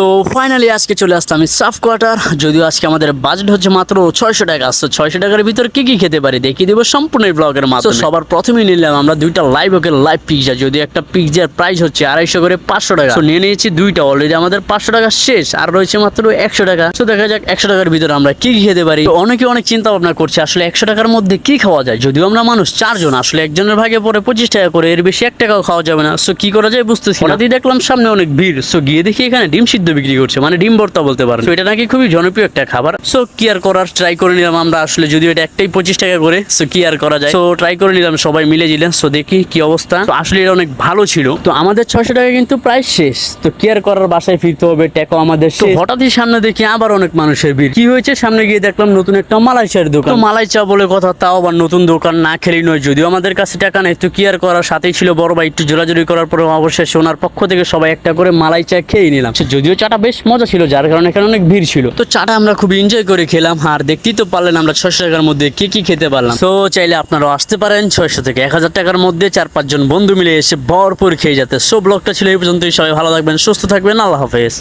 তো ফাইনালি আজকে চলে আসতাম আমি সাফ কোয়ার্টার। যদিও আজকে আমাদের বাজেট হচ্ছে মাত্র 600 টাকা। তো 600 টাকার ভিতর কি কি খেতে পারি দেখিয়ে দেবো সম্পূর্ণ ব্লগের মাধ্যমে। সবার প্রথমেই নিলাম আমরা দুইটা লাইভ পিৎজা। যদি একটা পিৎজার প্রাইস হচ্ছে 250 করে 500 টাকা। তো নিয়ে নিয়েছি দুইটা, অলরেডি আমাদের 500 টাকা শেষ, আর রয়েছে মাত্র 100 টাকা। তো দেখা যাক 100 টাকার ভিতরে আমরা কি কি খেতে পারি। তো অনেকে অনেক চিন্তা ভাবনা করছে আসলে 100 টাকার মধ্যে কি খাওয়া যায়। যদিও আমরা মানুষ 4 জন, আসলে একজনের ভাগে পরে 25 টাকা করে, এর বেশি 1 টাকাও খাওয়া যাবে না। সো কি করা যায় বুঝতেছি না। দেখলাম সামনে অনেক ভিড়, সো গিয়ে দেখি এখানে ডিম সিদ্ধ বিক্রি করছে, মানে ডিম ভর্তা বলতে পারেন। তো এটা নাকি খুবই জনপ্রিয় একটা খাবার। সো কি আর করার, ট্রাই করে নিলাম আমরা। আসলে যদিও এটা একটাই 25 টাকা করে, সো কি আর করা যায়। সো ট্রাই করে নিলাম, সবাই মিলে দিলেন। সো দেখি কি অবস্থা। তো আসলে এটা অনেক ভালো ছিল। তো আমাদের 600 টাকা কিন্তু প্রায় শেষ। তো কি আর করার, বাসায় ফিরতে হবে, টাকা আমাদের শেষ। হঠাৎই সামনে দেখি আবার অনেক মানুষের ভিড়। কি হয়েছে, সামনে গিয়ে দেখলাম নতুন একটা মালাই চায়ের দোকান। তো মালাই চা বলে কথা, তাও আবার নতুন দোকান, না খেলেই নয়। যদিও আমাদের কাছে টাকা নেই, তো কি আর করার, সাথেই ছিল বড় ভাই। একটু জোরাজুরি করার পরে অবশেষে ওনার পক্ষ থেকে সবাই একটা করে মালাই চা খেয়ে নিলাম। যদিও চাটা বেশ মজা ছিল, যার কারণে এখানে অনেক ভিড় ছিল। তো চাটা আমরা খুব এনজয় করে খেলাম। আর দেখতেই তো পারলেন আমরা 600 টাকার মধ্যে কি কি খেতে পারলাম। তো চাইলে আপনারাও আসতে পারেন 600 থেকে 1000 টাকার মধ্যে 4-5 জন বন্ধু মিলে এসে ভরপুর খেয়ে যেতে। সো ব্লগটা ছিল এই পর্যন্তই। সবাই ভালো থাকবেন, সুস্থ থাকবেন, আল্লাহ হাফেজ।